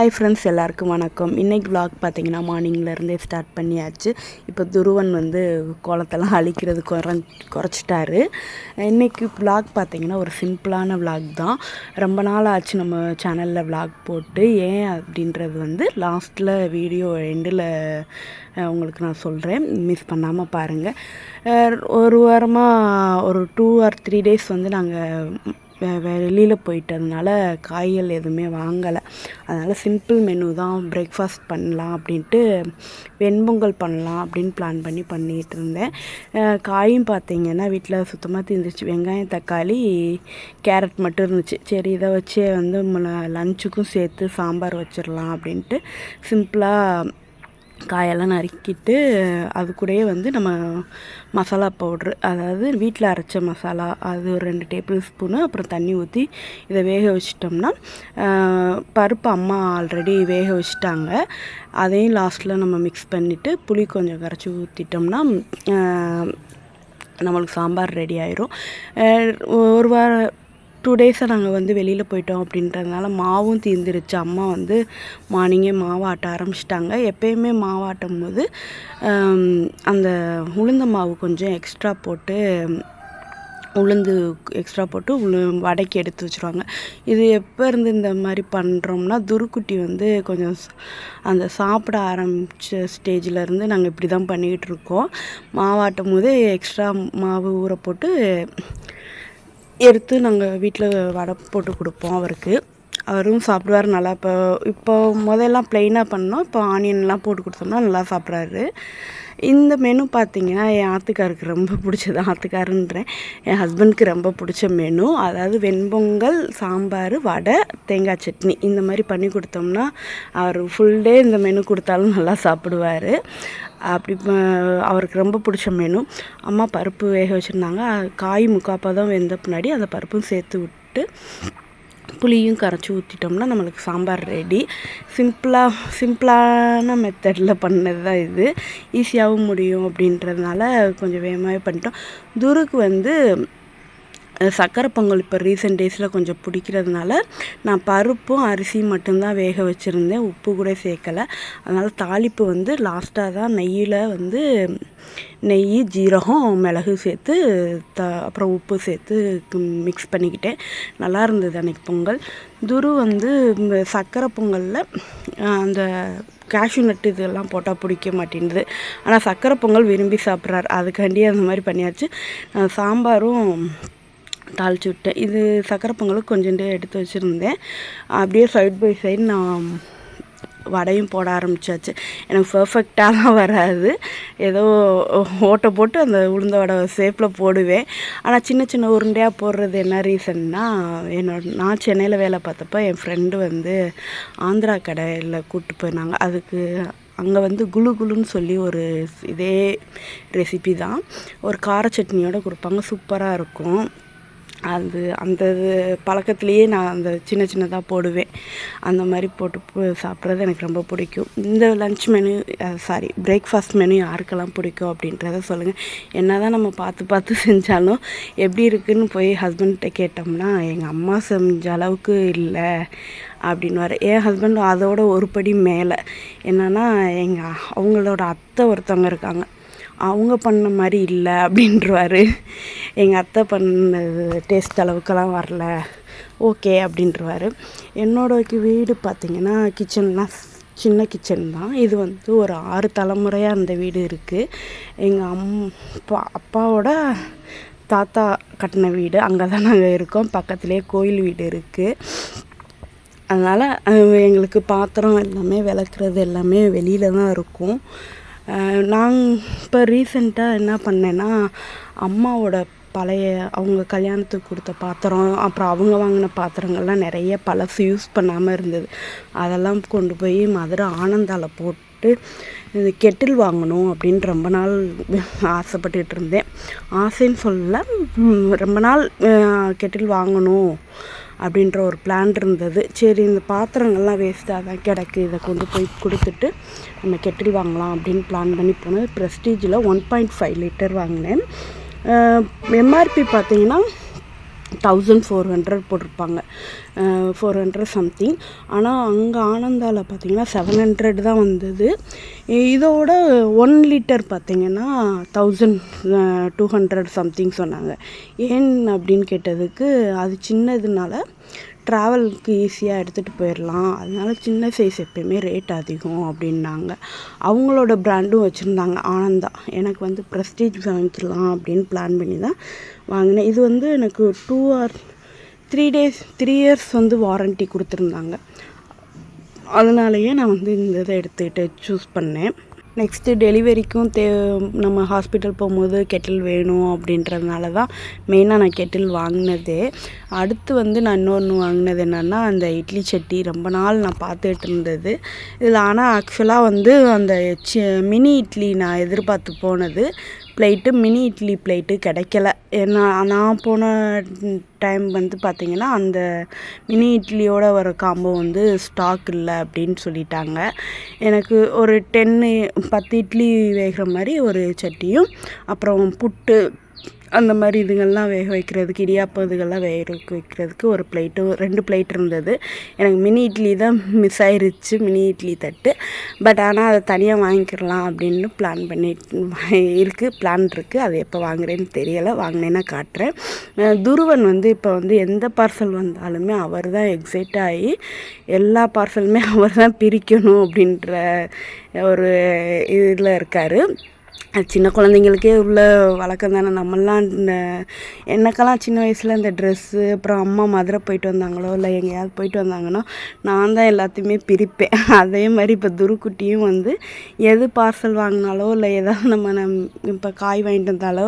Hi friends, எல்லாருக்கும் வணக்கம். இன்றைக்கி vlog பார்த்திங்கன்னா மார்னிங்லேருந்தே ஸ்டார்ட் பண்ணியாச்சு. இப்போ துருவன் கோலத்தெல்லாம் அழிக்கிறது குறைச்சிட்டாரு. இன்றைக்கி vlog பார்த்திங்கன்னா ஒரு சிம்பிளான vlog தான். ரொம்ப நாள் ஆச்சு நம்ம சேனலில் vlog போட்டு. ஏன் அப்படின்றது லாஸ்ட்டில் வீடியோ எண்டில் உங்களுக்கு நான் சொல்கிறேன், மிஸ் பண்ணாமல் பாருங்கள். ஒரு வாரமாக ஒரு 2 or 3 days நாங்கள் வெளியில் போயிட்டதுனால காய்கள் எதுவுமே வாங்கலை. அதனால் சிம்பிள் மெனு தான், பிரேக்ஃபாஸ்ட் பண்ணலாம் அப்படின்ட்டு வெண்பொங்கல் பண்ணலாம் அப்படின்னு பிளான் பண்ணிகிட்டு இருந்தேன். காயும் பார்த்திங்கன்னா வீட்டில் சுத்தமாக தீர்ந்துச்சு. வெங்காயம், தக்காளி, கேரட் மட்டும் இருந்துச்சு. சரி, இதை வச்சே லஞ்சுக்கும் சேர்த்து சாம்பார் வச்சிடலாம் அப்படின்ட்டு சிம்பிளாக காயெல்லாம் நறுக்கிட்டு அது கூடயே நம்ம மசாலா பவுட்ரு, அதாவது வீட்டில் அரைச்ச மசாலா, அது ஒரு 2 டேபிள் ஸ்பூனு, அப்புறம் தண்ணி ஊற்றி இதை வேக வச்சிட்டோம்னா, பருப்பு அம்மா ஆல்ரெடி வேக வச்சுட்டாங்க. அதையும் லாஸ்ட்டில் நம்ம மிக்ஸ் பண்ணிவிட்டு புளி கொஞ்சம் கரைச்சி ஊற்றிட்டோம்னா நம்மளுக்கு சாம்பார் ரெடி ஆயிரும். ஒரு வாரம் 2 டேஸாக நாங்கள் வெளியில் போயிட்டோம் அப்படின்றதுனால மாவும் தீர்ந்துருச்சு. அம்மா மார்னிங்கே மாவு ஆட்ட ஆரம்பிச்சிட்டாங்க. எப்போயுமே மாவு ஆட்டும் போது அந்த உளுந்த மாவு கொஞ்சம் எக்ஸ்ட்ரா போட்டு வடைக்கு எடுத்து வச்சுருவாங்க. இது எப்போ இருந்து இந்த மாதிரி பண்ணுறோம்னா, துருக்குட்டி கொஞ்சம் அந்த சாப்பிட ஆரம்பித்த ஸ்டேஜிலேருந்து நாங்கள் இப்படி தான் பண்ணிக்கிட்டு இருக்கோம். மாவாட்டும் போது எக்ஸ்ட்ரா மாவு ஊற போட்டு எடுத்து நாங்கள் வீட்டில் வடை போட்டு கொடுப்போம் அவருக்கு. அவரும் சாப்பிடுவார் நல்லா. இப்போ முதல்லாம் ப்ளெயினாக பண்ணோம், இப்போ ஆனியன்லாம் போட்டு கொடுத்தோம்னா நல்லா சாப்பிட்றாரு. இந்த மெனு பார்த்திங்கன்னா என் ஆத்துக்காருக்கு ரொம்ப பிடிச்சது. ஆத்துக்காருன்றேன், என் ஹஸ்பண்டுக்கு ரொம்ப பிடிச்ச மெனு. அதாவது வெண்பொங்கல், சாம்பார், வடை, தேங்காய் சட்னி இந்த மாதிரி பண்ணி கொடுத்தோம்னா அவர் ஃபுல் டே இந்த மெனு கொடுத்தாலும் நல்லா சாப்பிடுவார். அப்படி அவருக்கு ரொம்ப பிடிச்ச மெனு. அம்மா பருப்பு வேக வச்சுருந்தாங்க. காய் முக்காப்பதம் வெந்த பின்னாடி அந்த பருப்பும் சேர்த்து விட்டு புளியும் கரைச்சி ஊற்றிட்டோம்னா நம்மளுக்கு சாம்பார் ரெடி. சிம்பிளான மெத்தடில் பண்ணது தான் இது. ஈஸியாகவும் முடியும் அப்படின்றதுனால கொஞ்சம் வேகமாகவே பண்ணிட்டோம். துருக்கு சக்கரை பொங்கல் இப்போ ரீசெண்ட் டேஸில் கொஞ்சம் பிடிக்கிறதுனால நான் பருப்பும் அரிசியும் மட்டும்தான் வேக வச்சுருந்தேன், உப்பு கூட சேர்க்கலை. அதனால் தாளிப்பு லாஸ்ட்டாக தான் நெய்யில் நெய், ஜீரகம், மிளகு சேர்த்து அப்புறம் உப்பு சேர்த்து மிக்ஸ் பண்ணிக்கிட்டேன். நல்லா இருந்தது அன்றைக்கி பொங்கல். துரு சக்கரை பொங்கலில் அந்த கேஷ்யூ நட்டு இதெல்லாம் போட்டால் பிடிக்க மாட்டேங்குது. ஆனால் சக்கரை பொங்கல் விரும்பி சாப்பிட்றாரு. அதுக்காண்டி அந்த மாதிரி பண்ணியாச்சு. சாம்பாரும் தாளித்து விட்டேன். இது சக்கரை பொங்கலுக்கு கொஞ்சோண்டு எடுத்து வச்சுருந்தேன். அப்படியே சைட் பை சைடு நான் வடையும் போட ஆரம்பித்தாச்சு. எனக்கு பர்ஃபெக்டாலாம் வராது, ஏதோ ஓட்டை போட்டு அந்த உளுந்த வடை ஷேப்பில் போடுவேன். ஆனால் சின்ன சின்ன உருண்டையாக போடுறது என்ன ரீசன்னா, நான் சென்னையில் வேலை பார்த்தப்போ என் ஃப்ரெண்டு ஆந்திரா கடையில் கூப்பிட்டு போயிருந்தாங்க. அதுக்கு அங்கே குளு குளுன்னு சொல்லி ஒரு இதே ரெசிபி தான், ஒரு கார சட்னியோடு கொடுப்பாங்க. சூப்பராக இருக்கும். அந்த பழக்கத்துலேயே நான் அந்த சின்னதாக போடுவேன். அந்த மாதிரி போட்டு சாப்பிட்றது எனக்கு ரொம்ப பிடிக்கும். இந்த லன்ச் மெனு பிரேக்ஃபாஸ்ட் மெனு யாருக்கெல்லாம் பிடிக்கும் அப்படின்றத சொல்லுங்கள். என்ன தான் நம்ம பார்த்து செஞ்சாலும் எப்படி இருக்குதுன்னு போய் ஹஸ்பண்ட்கிட்ட கேட்டோம்னா, எங்கள் அம்மா செஞ்ச அளவுக்கு இல்லை அப்படின்வாரு. என் ஹஸ்பண்ட் அதோட ஒரு படி மேலே என்னென்னா, அவங்களோட அத்தை ஒருத்தவங்க இருக்காங்க, அவங்க பண்ண மாதிரி இல்லை அப்படின்றவாரு. எங்கள் அத்தை பண்ணது டேஸ்ட் அளவுக்கெல்லாம் வரல, ஓகே அப்படின்றவாரு. என்னோட வீடு பார்த்திங்கன்னா கிச்சன்லாம் சின்ன கிச்சன் தான். இது ஒரு 6 தலைமுறையாக அந்த வீடு இருக்குது. எங்கள் அப்பாவோட தாத்தா கட்டின வீடு. அங்கே தான் நாங்கள் இருக்கோம். பக்கத்துலேயே கோயில் வீடு இருக்குது. அதனால் எங்களுக்கு பாத்திரம் எல்லாமே விளக்குறது எல்லாமே வெளியில் தான் இருக்கும். நான் இப்போ ரீசெண்டாக என்ன பண்ணேன்னா, அம்மாவோட பழைய அவங்க கல்யாணத்துக்கு கொடுத்த பாத்திரம், அப்புறம் அவங்க வாங்கின பாத்திரங்கள்லாம் நிறைய பழசு யூஸ் பண்ணாமல் இருந்தது. அதெல்லாம் கொண்டு போய் மதுரை ஆனந்தாவில் போட்டு இது கெட்டில் வாங்கணும் அப்படின்னு ரொம்ப நாள் ஆசைப்பட்டுக்கிட்டு இருந்தேன். ஆசைன்னு சொல்லலை, ரொம்ப நாள் கெட்டில் வாங்கணும் அப்படின்ற ஒரு பிளான் இருந்தது. சரி, இந்த பாத்திரங்கள்லாம் வேஸ்ட்டாக தான் கிடக்கு, இதை கொண்டு போய் கொடுத்துட்டு நம்ம கெட்டில் வாங்கலாம் அப்படின்னு பிளான் பண்ணி போனது. ப்ரெஸ்டீஜில் 1.5 லிட்டர் வாங்கினேன். எம்ஆர்பி பார்த்திங்கன்னா 1400 போட்டிருப்பாங்க, 400 சம்திங். ஆனால் அங்கே ஆனந்தாவில் பார்த்திங்கன்னா 700 தான் வந்தது. இதோட 1 லிட்டர் பார்த்திங்கன்னா 1200 சம்திங் சொன்னாங்க. ஏன் அப்படின்னு கேட்டதுக்கு, அது சின்னதுனால ட்ராவலுக்கு ஈஸியாக எடுத்துகிட்டு போயிடலாம், அதனால சின்ன சைஸ் எப்போயுமே ரேட் அதிகம் அப்படின்னாங்க. அவங்களோட ப்ராண்டும் வச்சுருந்தாங்க ஆனந்தா. எனக்கு வந்து ப்ரெஸ்டீஜ் வாங்கிக்கலாம் அப்படின்னு பிளான் பண்ணி தான் வாங்கினேன். இது வந்து எனக்கு 2 or 3 இயர்ஸ் வந்து வாரண்ட்டி கொடுத்துருந்தாங்க. அதனாலேயே நான் வந்து இந்த இதை எடுத்துக்கிட்டு சூஸ் பண்ணேன். நெக்ஸ்ட்டு டெலிவரிக்கும் நம்ம ஹாஸ்பிட்டல் போகும்போது கெட்டில் வேணும் அப்படின்றதுனால தான் மெயினாக நான் கெட்டில் வாங்கினதே. அடுத்து வந்து நான் இன்னொன்று வாங்கினது என்னென்னா, அந்த இட்லி சட்டி ரொம்ப நாள் நான் பார்த்துட்டு இருந்தது. இதில் ஆனால் ஆக்சுவலாக வந்து அந்த மினி இட்லி நான் எதிர்பார்த்து போனது பிளேட்டு, மினி இட்லி பிளேட்டு கிடைக்கல. ஏன்னா நான் போன டைம் வந்து பார்த்திங்கன்னா அந்த மினி இட்லியோட வர காம்போ வந்து ஸ்டாக் இல்லை அப்படின்னு சொல்லிட்டாங்க. எனக்கு ஒரு 10 இட்லி வேகிற மாதிரி ஒரு சட்டியும், அப்புறம் புட்டு அந்த மாதிரி இதுங்கள்லாம் வேக வைக்கிறதுக்கு, இடியாப்பம் இதுகள்லாம் வேக வைக்கிறதுக்கு ஒரு பிளேட்டும் 2 பிளேட் இருந்தது. எனக்கு மினி இட்லி தான் மிஸ் ஆயிடுச்சு, மினி இட்லி தட்டு. பட் ஆனால் அதை தனியாக வாங்கிக்கலாம் அப்படின்னு பிளான் இருக்குது. அது எப்போ வாங்குறேன்னு தெரியலை, வாங்கினேன்னா காட்டுறேன். துருவன் வந்து இப்போ வந்து எந்த பார்சல் வந்தாலுமே அவர் தான் எக்ஸைட் ஆகி எல்லா பார்சலுமே அவர் தான் பிரிக்கணும் அப்படின்ற ஒரு இதில் இருக்கார். அது சின்ன குழந்தைங்களுக்கே உள்ள வழக்கம் தானே. நம்மளாம் எனக்கெல்லாம் சின்ன வயசில் இந்த ட்ரெஸ்ஸு, அப்புறம் அம்மா மதுரை போயிட்டு வந்தாங்களோ இல்லை எங்கேயாவது போயிட்டு வந்தாங்கன்னா நான் தான் எல்லாத்தையுமே பிரிப்பேன். அதே மாதிரி இப்போ துருக்குட்டியும் வந்து எது பார்சல் வாங்கினாலோ இல்லை ஏதாவது நம்ம இப்போ காய் வாங்கிட்டு வந்தாலோ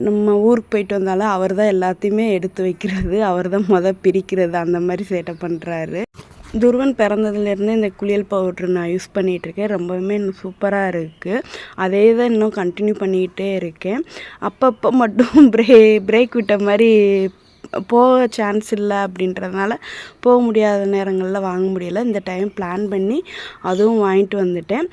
நம்ம ஊருக்கு போயிட்டு வந்தாலும் அவர் தான் எல்லாத்தையுமே எடுத்து வைக்கிறது, அவர் தான் பிரிக்கிறது, அந்த மாதிரி சேட்டை பண்ணுறாரு. துருவன் பிறந்ததுலேருந்து இந்த குளியல் பவுட்ரு நான் யூஸ் பண்ணிகிட்ருக்கேன். ரொம்பவுமே இன்னும் சூப்பராக இருக்குது. அதே தான் இன்னும் கண்டினியூ பண்ணிக்கிட்டே இருக்கேன். அப்பப்போ மட்டும் பிரேக் விட்ட மாதிரி போக சான்ஸ் இல்லை அப்படின்றதுனால போக முடியாத நேரங்களில் வாங்க முடியலை. இந்த டைம் பிளான் பண்ணி அதுவும் வாங்கிட்டு வந்துட்டேன்.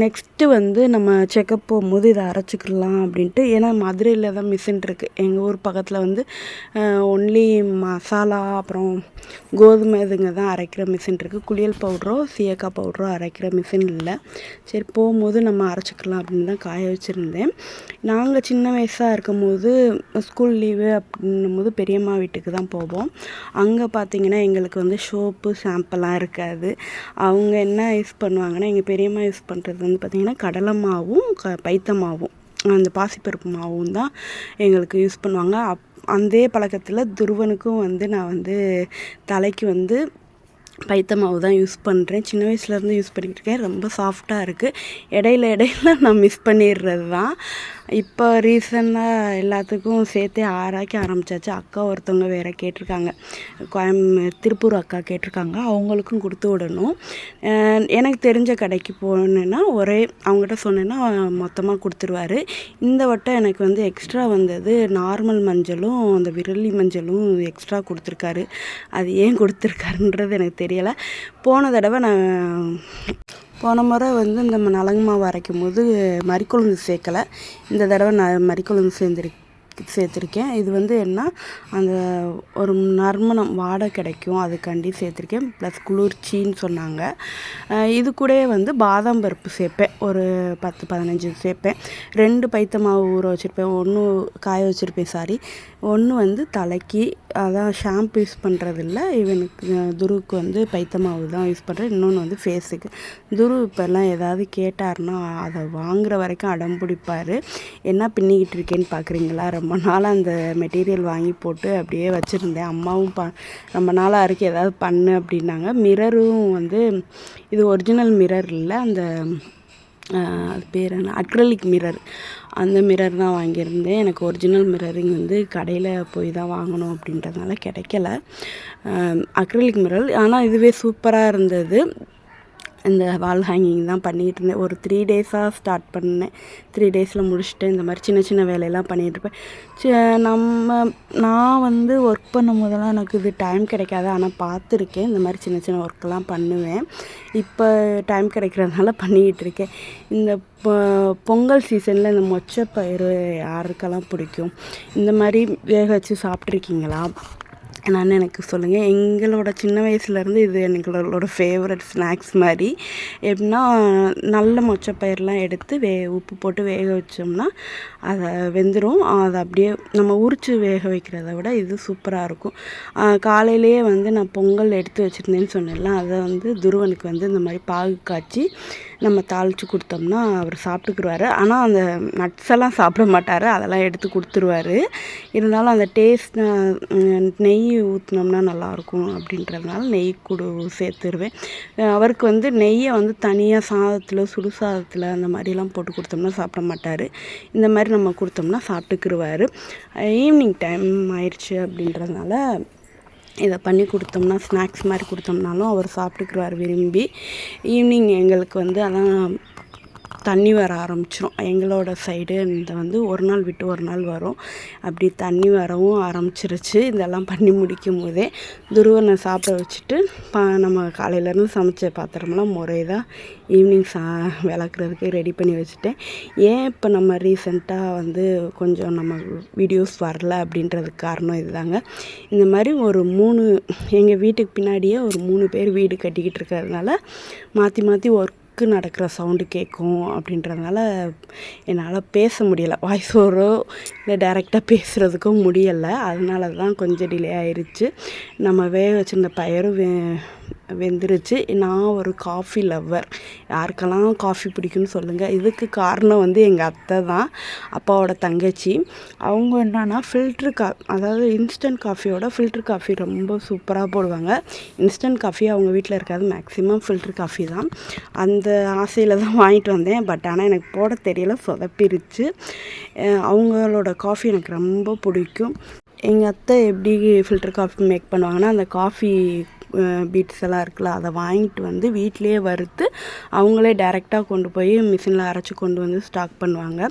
நெக்ஸ்ட்டு வந்து நம்ம செக்கப் போகும்போது இதை அரைச்சிக்கலாம் அப்படின்ட்டு. ஏன்னா மதுரையில் தான் மிஷின் இருக்குது. எங்கள் ஊர் பக்கத்தில் வந்து ஒன்லி மசாலா அப்புறம் கோதுமை இதுங்க தான் அரைக்கிற மிஷின் இருக்குது. குளியல் பவுட்ரோ சீயக்காய் பவுட்ரோ அரைக்கிற மிஷின் இல்லை. சரி போகும்போது நம்ம அரைச்சிக்கலாம் அப்படின்னு தான் காய வச்சுருந்தேன். நாங்கள் சின்ன வயசாக இருக்கும்போது ஸ்கூல் லீவு அப்படின்னும் போது பெரியம்மா வீட்டுக்கு தான் போவோம். அங்கே பார்த்திங்கன்னா எங்களுக்கு வந்து சோப்பு ஷாம்பெல்லாம் இருக்காது. அவங்க என்ன யூஸ் பண்ணுவாங்கன்னா, எங்கள் பெரியம்மா யூஸ் பண்ணுறது வந்து பார்த்திங்கன்னா கடலை மாவும் பைத்த மாவும், அந்த பாசிப்பருப்பு மாவும் தான் எங்களுக்கு யூஸ் பண்ணுவாங்க. அதே பழக்கத்தில் துருவனுக்கும் வந்து நான் வந்து தலைக்கு வந்து பைத்த மாவு தான் யூஸ் பண்ணுறேன். சின்ன வயசுலேருந்து யூஸ் பண்ணிக்கிட்டு இருக்கேன். ரொம்ப சாஃப்டாக இருக்குது. இடையில நான் மிஸ் பண்ணிடுறது தான். இப்போ ரீசெண்டாக எல்லாத்துக்கும் சேர்த்தே ஆராய்க்க ஆரம்பித்தாச்சு. அக்கா ஒருத்தவங்க வேறு கேட்டிருக்காங்க, திருப்பூர் அக்கா கேட்டிருக்காங்க, அவங்களுக்கும் கொடுத்து விடணும். எனக்கு தெரிஞ்ச கடைக்கு போனேன்னா அவங்ககிட்ட சொன்னேன்னா மொத்தமாக கொடுத்துருவாரு. இந்த வட்டம் எனக்கு வந்து எக்ஸ்ட்ரா வந்தது நார்மல் மஞ்சளும் அந்த விரலி மஞ்சளும் எக்ஸ்ட்ரா கொடுத்துருக்காரு. அது ஏன் கொடுத்துருக்காருன்றது எனக்கு தெரியலை. போன முறை வந்து இந்த நலங்கு மாவு அரைக்கும் போது மறிக்கொழுந்து சேர்க்கலை. இந்த தடவை நான் மறிக்கொழுந்து சேர்த்துருக்கேன். இது வந்து என்ன, அந்த ஒரு நறுமணம் வாடை கிடைக்கும், அதுக்காண்டி சேர்த்துருக்கேன். ப்ளஸ் குளிர்ச்சின்னு சொன்னாங்க. இது கூட வந்து பாதாம் பருப்பு சேர்ப்பேன், ஒரு 10-15 சேர்ப்பேன். 2 பைத்த மாவு ஊற வச்சுருப்பேன், 1 காய வச்சுருப்பேன். ஒன்று வந்து தலைக்கு, அதான் ஷாம்பு யூஸ் பண்ணுறதில்ல. இவனுக்கு துருவுக்கு வந்து பைத்த மாவு தான் யூஸ் பண்ணுறேன். இன்னொன்று வந்து ஃபேஸுக்கு. துரு இப்போல்லாம் ஏதாவது கேட்டார்னா அதை வாங்குகிற வரைக்கும் அடம் பிடிப்பார். என்ன பின்னிக்கிட்டு இருக்கேன்னு பார்க்குறீங்களா? ரொம்ப நாளாக அந்த மெட்டீரியல் வாங்கி போட்டு அப்படியே வச்சுருந்தேன். அம்மாவும் ரொம்ப நாளாக இருக்குது ஏதாவது பண்ணு அப்படின்னாங்க. மிரரும் வந்து இது ஒரிஜினல் மிரர் இல்லை, அந்த அது பேர் என்ன, அக்ரலிக் மிரர், அந்த மிரர் தான் வாங்கியிருந்தேன். எனக்கு ஒரிஜினல் மிரரிங் வந்து கடையில் போய் தான் வாங்கணும் அப்படின்றதுனால கிடைக்கல அக்ரலிக் மிரர். ஆனால் இதுவே சூப்பராக இருந்தது. இந்த வால் ஹேங்கிங் தான் பண்ணிகிட்டு இருந்தேன். ஒரு 3 டேஸாக ஸ்டார்ட் பண்ணேன். 3 டேஸில் முடிச்சுட்டு இந்த மாதிரி சின்ன சின்ன வேலையெல்லாம் பண்ணிகிட்ருப்பேன். நான் வந்து ஒர்க் பண்ணும் போதெல்லாம் எனக்கு இது டைம் கிடைக்காது. ஆனால் பார்த்துருக்கேன், இந்த மாதிரி சின்ன சின்ன ஒர்க்கெல்லாம் பண்ணுவேன். இப்போ டைம் கிடைக்கிறதுனால பண்ணிக்கிட்டு இருக்கேன். இந்த பொங்கல் சீசனில் இந்த மொச்சப்பயிறு யாருக்கெல்லாம் பிடிக்கும்? இந்த மாதிரி வேக வச்சு சாப்பிட்ருக்கீங்களா? என்னன்னு எனக்கு சொல்லுங்கள். எங்களோட சின்ன வயசுலேருந்து இது எங்களோட ஃபேவரட் ஸ்நாக்ஸ் மாதிரி. எப்படின்னா, நல்ல மொச்சப்பயிரெலாம் எடுத்து உப்பு போட்டு வேக வச்சோம்னா அதை வெந்துடும். அதை அப்படியே நம்ம உரித்து வேக வைக்கிறத விட இது சூப்பராக இருக்கும். காலையிலேயே வந்து நான் பொங்கல் எடுத்து வச்சுருந்தேன்னு சொன்னேன்ல, அதை வந்து துருவனுக்கு வந்து இந்த மாதிரி பாகு காய்ச்சி நம்ம தாளித்து கொடுத்தோம்னா அவர் சாப்பிட்டுக்குருவார். ஆனால் அந்த நட்ஸ் எல்லாம் சாப்பிட மாட்டார், அதெல்லாம் எடுத்து கொடுத்துருவார். இருந்தாலும் அந்த டேஸ்ட் நெய் ஊற்றினோம்னா நல்லாயிருக்கும் அப்படின்றதுனால நெய் சேர்த்துருவேன். அவருக்கு வந்து நெய்யை வந்து தனியாக சாதத்தில், சுடு சாதத்தில் அந்த மாதிரிலாம் போட்டு கொடுத்தோம்னா சாப்பிட மாட்டார். இந்த மாதிரி நம்ம கொடுத்தோம்னா சாப்பிட்டுக்குருவார். ஈவினிங் டைம் ஆயிடுச்சு அப்படின்றதுனால இதை பண்ணி கொடுத்தோம்னா, ஸ்நாக்ஸ் மாதிரி கொடுத்தோம்னாலும் அவர் சாப்பிட்டுக்குருவார் விரும்பி. ஈவினிங் எங்களுக்கு வந்து அதான் தண்ணி வர ஆரம்பிச்சிடும். எங்களோட சைடு இந்த வந்து ஒரு நாள் விட்டு ஒரு நாள் வரும். அப்படி தண்ணி வரவும் ஆரம்பிச்சிருச்சு. இதெல்லாம் பண்ணி முடிக்கும் போதே துருவனை சாப்பிட வச்சுட்டு நம்ம காலையிலேருந்து சமைச்ச பாத்திரமெல்லாம் முறையாக ஈவினிங் விளக்குறதுக்கு ரெடி பண்ணி வச்சுட்டேன். ஏன் இப்போ நம்ம ரீசெண்டாக வந்து கொஞ்சம் நம்ம வீடியோஸ் வரல அப்படின்றதுக்கு காரணம் இதுதாங்க. இந்த மாதிரி ஒரு எங்கள் வீட்டுக்கு பின்னாடியே ஒரு 3 பேர் வீடு கட்டிக்கிட்டு இருக்கிறதுனால மாற்றி மாற்றி நடக்கிற சவுண்டு கேட்கும். அப்படின்றதுனால என்னால் பேச முடியலை. வாய்ஸ் ஓவரோ இல்லை டைரெக்டாக பேசுகிறதுக்கும் முடியலை. அதனால தான் கொஞ்சம் டிலே ஆயிடுச்சு. நம்ம வேக வச்சுருந்த பயிரும் வெந்துருச்சு. நான் ஒரு காஃபி லவ்வர். யாருக்கெல்லாம் காஃபி பிடிக்கும்னு சொல்லுங்கள். இதுக்கு காரணம் வந்து எங்கள் அத்தை தான், அப்பாவோட தங்கச்சி. அவங்க என்னன்னா அதாவது இன்ஸ்டன்ட் காஃபியோட ஃபில்ட்ரு காஃபி ரொம்ப சூப்பராக போடுவாங்க. இன்ஸ்டன்ட் காஃபி அவங்க வீட்டில் இருக்காது, மேக்ஸிமம் ஃபில்ட்ரு காஃபி தான். அந்த ஆசையில் தான் வாங்கிட்டு வந்தேன். பட் ஆனால் எனக்கு போட தெரியல, சொதப்பிருச்சு. அவங்களோட காஃபி எனக்கு ரொம்ப பிடிக்கும். எங்கள் அத்தை எப்படி ஃபில்டர் காஃபி மேக் பண்ணுவாங்கன்னா, அந்த காஃபி பீட்ஸ் எல்லாம் இருக்குல்ல, அதை வாங்கிட்டு வந்து வீட்டிலையே வறுத்து அவங்களே டைரெக்டாக கொண்டு போய் மிஷினில் அரைச்சி கொண்டு வந்து ஸ்டாக் பண்ணுவாங்க.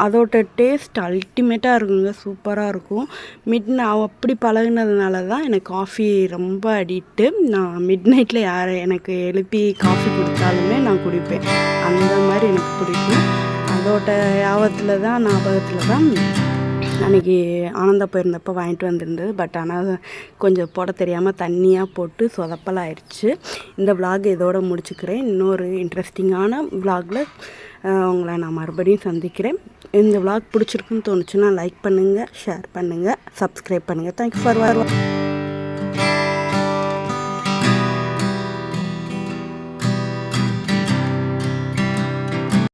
அதோட டேஸ்ட் அல்டிமேட்டாக இருக்குங்க, சூப்பராக இருக்கும். அப்படி பழகுனதுனால தான் எனக்கு காஃபி ரொம்ப அடிக்ட்டு. நான் மிட் நைட்டில் எனக்கு எழுப்பி காஃபி கொடுத்தாலுமே நான் குடிப்பேன். அந்த மாதிரி எனக்கு பிடிக்கும். அதோட ஞாபகத்தில் தான் அன்றைக்கி ஆனந்தா போயிருந்தப்போ வாங்கிட்டு வந்திருந்தது. பட் ஆனால் கொஞ்சம் போட தெரியாமல் தண்ணியாக போட்டு சொதப்பலாயிடுச்சு. இந்த விலாக் இதோட முடிச்சுக்கிறேன். இன்னொரு இன்ட்ரெஸ்டிங்கான விலாகில் உங்களை நான் மறுபடியும் சந்திக்கிறேன். இந்த விலாக் பிடிச்சிருக்குன்னு தோணுச்சுன்னா லைக் பண்ணுங்கள், ஷேர் பண்ணுங்கள், சப்ஸ்கிரைப் பண்ணுங்கள். தேங்க்யூ ஃபார் வாட்சிங்.